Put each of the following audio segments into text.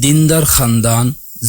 দিনদার খানদান,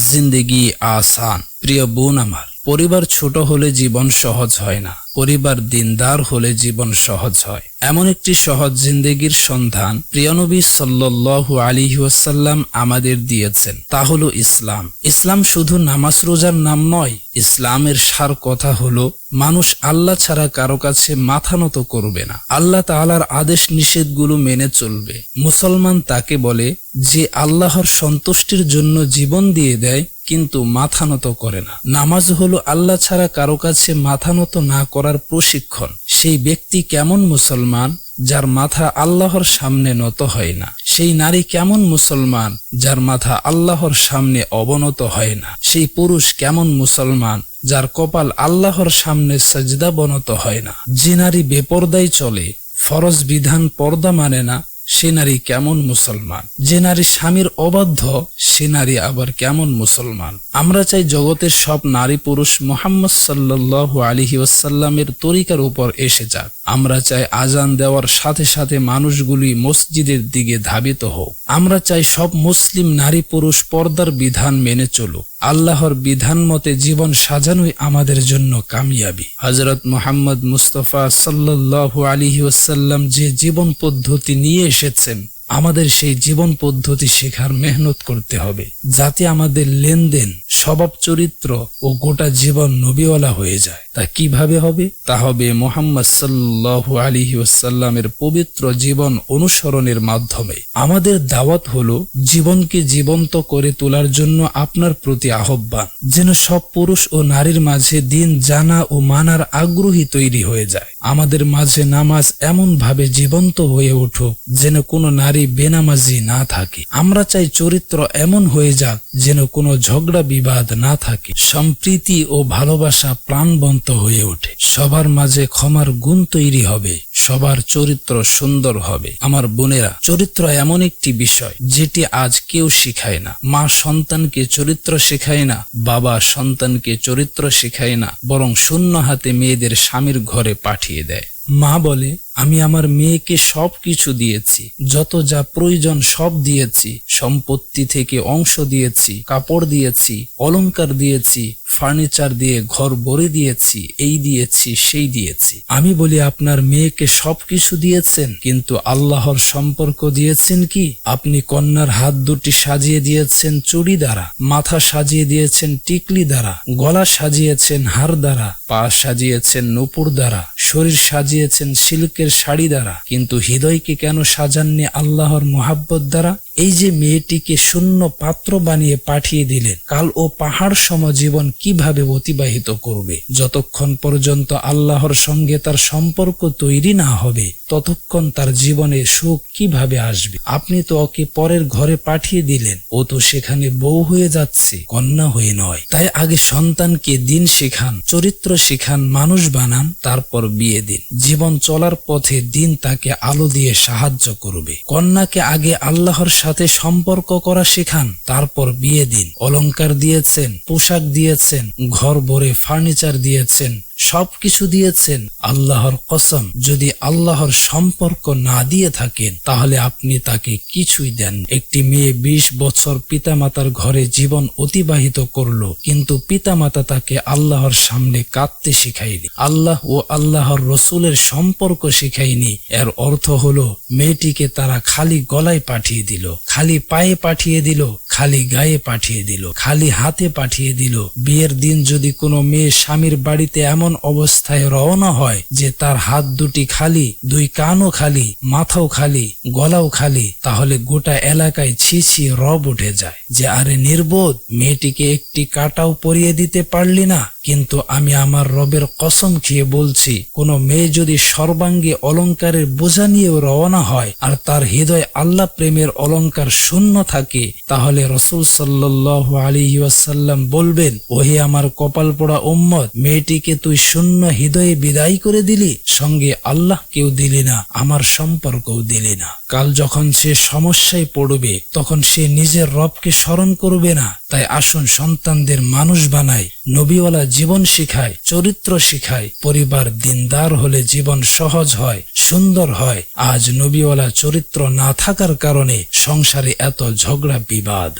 জিন্দেগি আসান। প্রিয় বোন আমার, পরিবার ছোট হলে জীবন সহজ হয় না, পরিবার দিনদার হলে জীবন সহজ হয়। এমন একটি সহজ জিন্দেগির সন্ধান প্রিয় নবী সাল্লাল্লাহু আলাইহি ওয়াসাল্লাম আমাদের দিয়েছেন, তা হলো ইসলাম। ইসলাম শুধু নামাজ রোজার নাম নয়। ইসলামের সার কথা হলো মানুষ আল্লাহ ছাড়া কারো কাছে মাথা নত করবে না, আল্লাহ তাআলার আদেশ নিষেধগুলো মেনে চলবে। মুসলমান তাকে বলে যে আল্লাহর সন্তুষ্টির জন্য জীবন দিয়ে দেয় কিন্তু মাথা নত করে না। নামাজ হলো আল্লাহ ছাড়া কারো কাছে মাথা নত না করার প্রশিক্ষণ। সেই ব্যক্তি কেমন মুসলমান যার মাথা আল্লাহর সামনে নত হয় না? সেই নারী কেমন মুসলমান যার মাথা আল্লাহর সামনে অবনত হয় না? সেই পুরুষ কেমন মুসলমান যার কপাল আল্লাহর সামনে সাজদা বনত হয় না? যে নারী বেপরদায় চলে, ফরজ বিধান পর্দা মানে না, সে নারী কেমন মুসলমান? যে নারী স্বামীর অবাধ্য, সে নারী আবার কেমন মুসলমান? আমরা চাই জগতের সব নারী পুরুষ মুহাম্মদ সাল্লাল্লাহু আলাইহি ওয়াসাল্লামের তরিকার উপর এসে যাক। আমরা চাই আজান দেওয়ার সাথে সাথে মানুষগুলি মসজিদের দিকে ধাবিত হোক। আমরা চাই সব মুসলিম নারী পুরুষ পর্দার বিধান মেনে চলুক। আল্লাহর বিধান মতে জীবন সাজানোই আমাদের জন্য কামিয়াবি। হযরত মুহাম্মদ মুস্তাফা সাল্লাল্লাহু আলাইহি ওয়াসাল্লাম যে জীবন পদ্ধতি নিয়ে এসেছেন, আমাদের সেই জীবন পদ্ধতি শেখার মেহনত করতে হবে, যাতে আমাদের লেনদেন, স্বভাব চরিত্র ও গোটা জীবন নবীওয়ালা হয়ে যায়। তা কিভাবে হবে? তা হবে মুহাম্মদ সাল্লাল্লাহু আলাইহি ওয়াসাল্লামের পবিত্র জীবন অনুসরণের মাধ্যমে। আমাদের দাওয়াত হলো জীবনকে জীবন্ত করে তোলার জন্য আপনার প্রতি আহ্বান, যেন সব পুরুষ ও নারীর মাঝে দিন জানা ও মানার আগ্রহী তৈরি হয়ে যায়। আমাদের মাঝে নামাজ এমন ভাবে জীবন্ত হয়ে উঠুক যেন কোনো নারী বেনামাজি না থাকে। আমরা চাই চরিত্র এমন হয়ে যাক যেন কোনো ঝগড়া বিবাদ না থাকে। সম্প্রীতি ও ভালোবাসা প্রাণবন্ত হয়ে ওঠে। সবার মাঝে ক্ষমার গুণ তৈরি হবে, সবার চরিত্র সুন্দর হবে। আমার বোনেরা, চরিত্র এমন একটি বিষয় যেটি আজ কেউ শিখায় না। মা সন্তানকে চরিত্র শেখায় না, বাবা সন্তানকে চরিত্র শেখায় না, বরং শূন্য হাতে মেয়েদের স্বামীর ঘরে পাঠিয়ে দেয়। মা বলে, আমি আমার মেয়েকে সব কিছু দিয়েছি, যত যা প্রয়োজন সব দিয়েছি, সম্পত্তি থেকে অংশ দিয়েছি, কাপড় দিয়েছি, অলংকার দিয়েছি, ফার্নিচার দিয়ে ঘর ভরে দিয়েছি, এই দিয়েছি সেই দিয়েছি। আমি বলি, আপনার মেয়েকে সবকিছু দিয়েছেন, কিন্তু আল্লাহর সম্পর্ক দিয়েছেন কি? আপনি কন্যার হাত দুটি সাজিয়ে দিয়েছেন চুড়ি দ্বারা, মাথা সাজিয়ে দিয়েছেন টিকলি দ্বারা, গলা সাজিয়েছেন হার দ্বারা, পা সাজিয়েছেন নূপুর দ্বারা, শরীর সাজিয়েছেন সিল্কের শাড়ি দ্বারা, কিন্তু হৃদয়কে কেন সাজাননি আল্লাহর মোহাব্বত দ্বারা? এই যে মেয়েটিকে শূন্য পাত্র বানিয়ে পাঠিয়ে দিলেন, কাল ও পাহাড় সম জীবন কিভাবে অতিবাহিত করবে? যতক্ষণ পর্যন্ত আল্লাহর সঙ্গে তার সম্পর্ক তৈরি না হবে, ততক্ষণ তার জীবনে সুখ কিভাবে আসবে? আপনি তো ওকে পরের ঘরে পাঠিয়ে দিলেন, ও তো সেখানে বউ হয়ে যাচ্ছে, কন্যা হয়ে নয়। তাই আগে সন্তানকে দিন শেখান, চরিত্র শেখান, মানুষ বানান, তারপর বিয়ে দিন। জীবন চলার পথে দিন তাকে আলো দিয়ে সাহায্য করবে। কন্যাকে আগে আল্লাহর সাথে সম্পর্ক করা শেখান, তারপর বিয়ে দিন। অলংকার দিয়েছেন, পোশাক দিয়েছেন, ঘর ভরে ফার্নিচার দিয়েছেন, সবকিছু দিয়েছেন। আল্লাহর কসম, যদি আল্লাহর সম্পর্ক না দিয়ে থাকেন, তাহলে আপনি তাকে কিছুই দেন। একটি মেয়ে 20 বছর পিতামাতার ঘরে জীবন অতিবাহিত করলো, কিন্তু পিতামাতা তাকে আল্লাহর সামনে কাঁদতে শিখায়নি, আল্লাহ ও আল্লাহর রসুলের সম্পর্ক শিখায়নি। এর অর্থ হলো মেয়েটিকে তারা খালি গলায় পাঠিয়ে দিল, খালি পায়ে পাঠিয়ে দিল, খালি গায়ে পাঠিয়ে দিল, খালি হাতে পাঠিয়ে দিল। বিয়ের দিন যদি কোনো মেয়ে স্বামীর বাড়িতে এমন অবস্থায় রওনা হয় যে তার হাত দুটি খালি, দুই কানও খালি, মাথাও খালি, গলাও খালি, তাহলে গোটা এলাকায় ছি ছি রব উঠে যায় যে আরে নির্বোধ, মেয়েটিকে একটি কাটাও পরিয়ে দিতে পারলি না। কিন্তু আমি আমার রবের কসম খেয়ে বলছি, কোন মেয়ে যদি সর্বাঙ্গে অলংকারের বোঝা নিয়েও রওনা হয় আর তার হৃদয় আল্লাহ প্রেমের অলংকার শূন্য থাকে, তাহলে রাসূল সাল্লাল্লাহু আলাইহি ওয়াসাল্লাম বলবেন, ওহে আমার কপাল পোড়া উম্মত, মেয়েটিকে তুই শূন্য হৃদয়ে বিদায় করে দিলি, সঙ্গে আল্লাহ কেউ দিলি না, আমার সম্পর্কও দিলি না। কাল যখন সে সমস্যায় পড়বে, তখন সে নিজের রবকে স্মরণ করবে না। তাই আসুন সন্তানদের মানুষ বানাই, নবীওয়ালা জীবন শিখায়, চরিত্র শিখায়। পরিবার দিনদার হলে জীবন সহজ হয়, সুন্দর হয়। আজ নবীওয়ালা চরিত্র না থাকার কারণে সংসারে এত ঝগড়া বিবাদ।